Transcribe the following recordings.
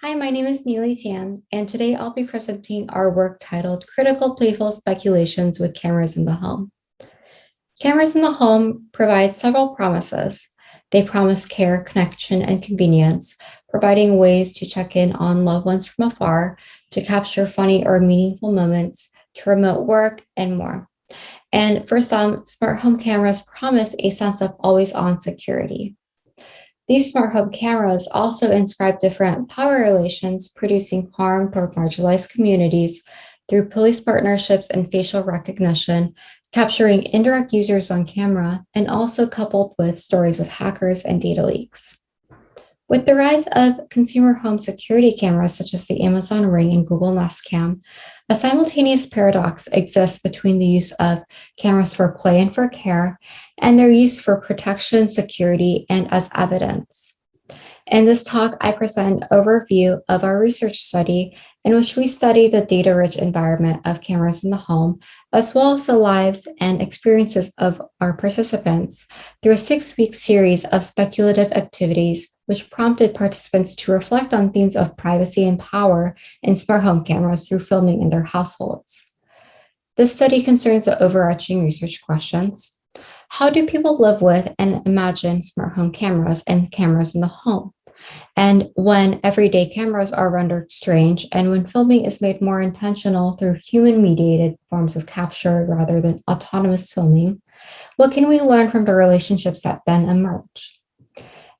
Hi, my name is Neely Tan, and today I'll be presenting our work titled Critical-Playful Speculations with Cameras in the Home. Cameras in the home provide several promises. They promise care, connection, and convenience, providing ways to check in on loved ones from afar, to capture funny or meaningful moments, to remote work, and more. And for some, smart home cameras promise a sense of always-on security. These smart home cameras also inscribe different power relations, producing harm toward marginalized communities through police partnerships and facial recognition, capturing indirect users on camera, and also coupled with stories of hackers and data leaks. With the rise of consumer home security cameras such as the Amazon Ring and Google Nest Cam, a simultaneous paradox exists between the use of cameras for play and for care, and their use for protection, security, and as evidence. In this talk, I present an overview of our research study in which we study the data-rich environment of cameras in the home, as well as the lives and experiences of our participants through a 6-week series of speculative activities, which prompted participants to reflect on themes of privacy and power in smart home cameras through filming in their households. This study concerns the overarching research questions. How do people live with and imagine smart home cameras and cameras in the home? And when everyday cameras are rendered strange, and when filming is made more intentional through human-mediated forms of capture rather than autonomous filming, what can we learn from the relationships that then emerge?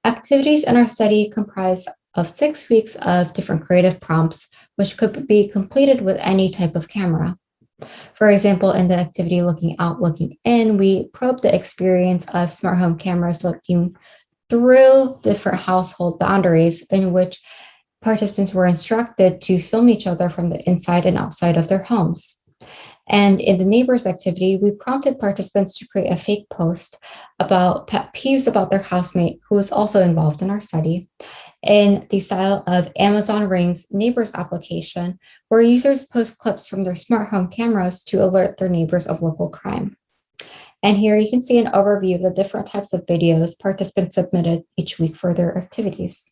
Activities in our study comprise of 6 weeks of different creative prompts, which could be completed with any type of camera. For example, in the activity Looking Out, Looking In, we probed the experience of smart home cameras looking through different household boundaries, in which participants were instructed to film each other from the inside and outside of their homes. And in the neighbors activity, we prompted participants to create a fake post about pet peeves about their housemate, who was also involved in our study, in the style of Amazon Ring's neighbors application, where users post clips from their smart home cameras to alert their neighbors of local crime. And here you can see an overview of the different types of videos participants submitted each week for their activities.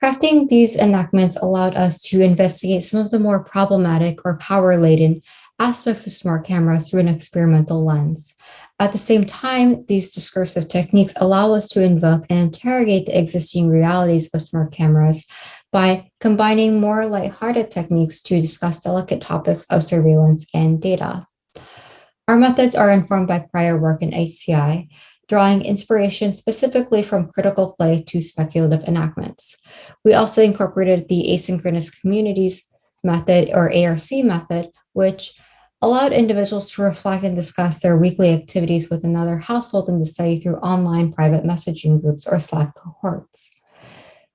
Crafting these enactments allowed us to investigate some of the more problematic or power-laden aspects of smart cameras through an experimental lens. At the same time, these discursive techniques allow us to invoke and interrogate the existing realities of smart cameras by combining more lighthearted techniques to discuss delicate topics of surveillance and data. Our methods are informed by prior work in HCI, drawing inspiration specifically from critical play to speculative enactments. We also incorporated the asynchronous communities method, or ARC method, which allowed individuals to reflect and discuss their weekly activities with another household in the study through online private messaging groups or Slack cohorts.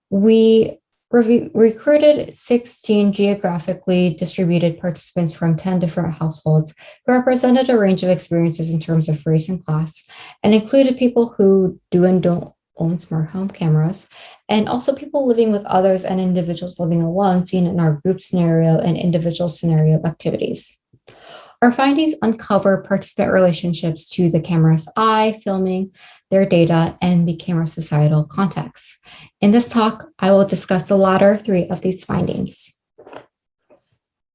We recruited 16 geographically distributed participants from 10 different households who represented a range of experiences in terms of race and class, and included people who do and don't own smart home cameras, and also people living with others and individuals living alone, seen in our group scenario and individual scenario activities. Our findings uncover participant relationships to the camera's eye, filming, their data, and the camera's societal context. In this talk, I will discuss the latter 3 of these findings.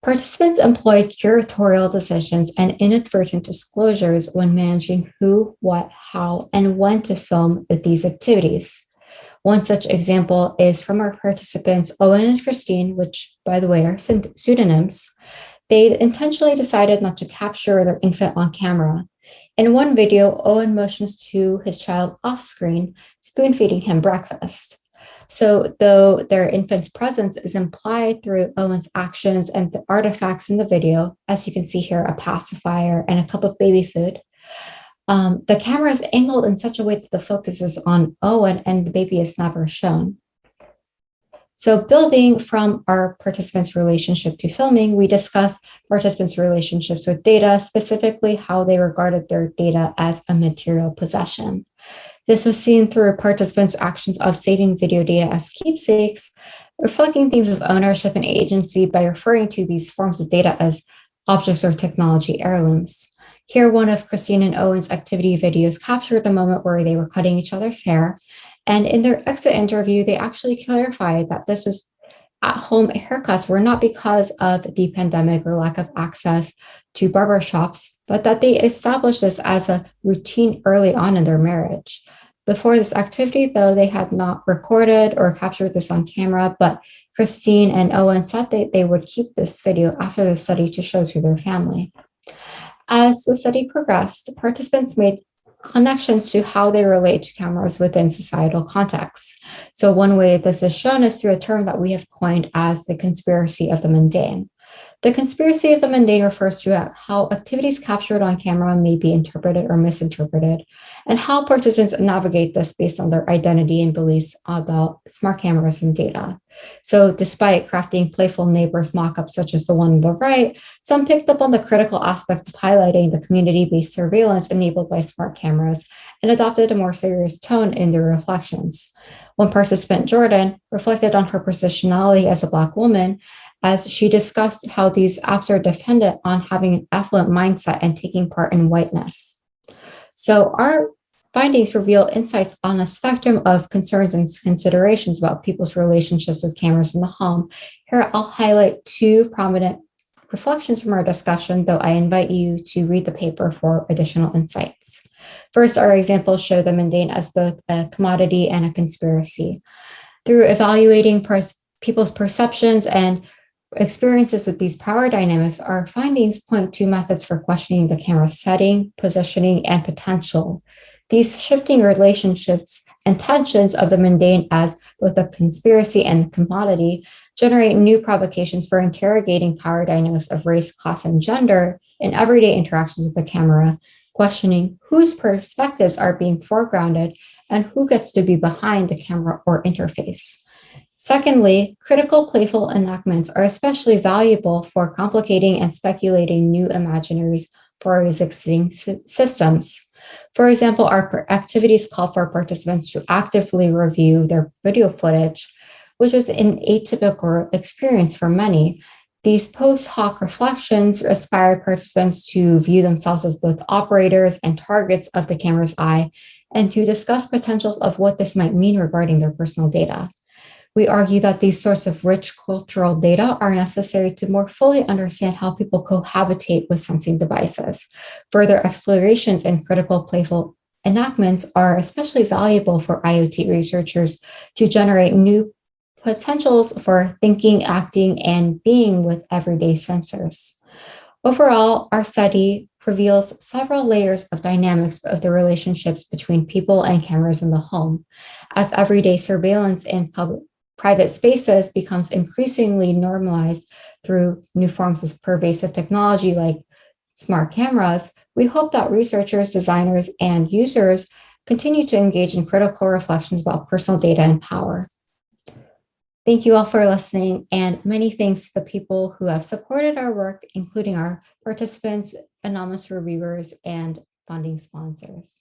Participants employed curatorial decisions and inadvertent disclosures when managing who, what, how, and when to film with these activities. One such example is from our participants, Owen and Christine, which, by the way, are pseudonyms. They intentionally decided not to capture their infant on camera. In one video, Owen motions to his child off screen, spoon feeding him breakfast. So though their infant's presence is implied through Owen's actions and the artifacts in the video, as you can see here, a pacifier and a cup of baby food, the camera is angled in such a way that the focus is on Owen and the baby is never shown. So building from our participants' relationship to filming, we discussed participants' relationships with data, specifically how they regarded their data as a material possession. This was seen through participants' actions of saving video data as keepsakes, reflecting themes of ownership and agency by referring to these forms of data as objects or technology heirlooms. Here, one of Christine and Owen's activity videos captured a moment where they were cutting each other's hair. And in their exit interview, they actually clarified that this was at-home haircuts were not because of the pandemic or lack of access to barber shops, but that they established this as a routine early on in their marriage. Before this activity, though, they had not recorded or captured this on camera, but Christine and Owen said they would keep this video after the study to show to their family. As the study progressed, participants made connections to how they relate to cameras within societal contexts. So one way this is shown is through a term that we have coined as the conspiracy of the mundane. The conspiracy of the mundane refers to how activities captured on camera may be interpreted or misinterpreted, and how participants navigate this based on their identity and beliefs about smart cameras and data. So despite crafting playful neighbors mock-ups such as the one on the right, some picked up on the critical aspect of highlighting the community-based surveillance enabled by smart cameras and adopted a more serious tone in their reflections. One participant, Jordan, reflected on her positionality as a Black woman as she discussed how these apps are dependent on having an affluent mindset and taking part in whiteness. So our findings reveal insights on a spectrum of concerns and considerations about people's relationships with cameras in the home. Here, I'll highlight two prominent reflections from our discussion, though I invite you to read the paper for additional insights. First, our examples show the mundane as both a commodity and a conspiracy. Through evaluating people's perceptions and experiences with these power dynamics, our findings point to methods for questioning the camera's setting, positioning, and potential. These shifting relationships and tensions of the mundane as both a conspiracy and commodity generate new provocations for interrogating power dynamics of race, class, and gender in everyday interactions with the camera, questioning whose perspectives are being foregrounded and who gets to be behind the camera or interface. Secondly, critical playful enactments are especially valuable for complicating and speculating new imaginaries for existing systems. For example, our activities call for participants to actively review their video footage, which was an atypical experience for many. These post-hoc reflections inspired participants to view themselves as both operators and targets of the camera's eye, and to discuss potentials of what this might mean regarding their personal data. We argue that these sorts of rich cultural data are necessary to more fully understand how people cohabitate with sensing devices. Further explorations in critical playful enactments are especially valuable for IoT researchers to generate new potentials for thinking, acting, and being with everyday sensors. Overall, our study reveals several layers of dynamics of the relationships between people and cameras in the home. As everyday surveillance in private spaces becomes increasingly normalized through new forms of pervasive technology like smart cameras, we hope that researchers, designers, and users continue to engage in critical reflections about personal data and power. Thank you all for listening, and many thanks to the people who have supported our work, including our participants, anonymous reviewers, and funding sponsors.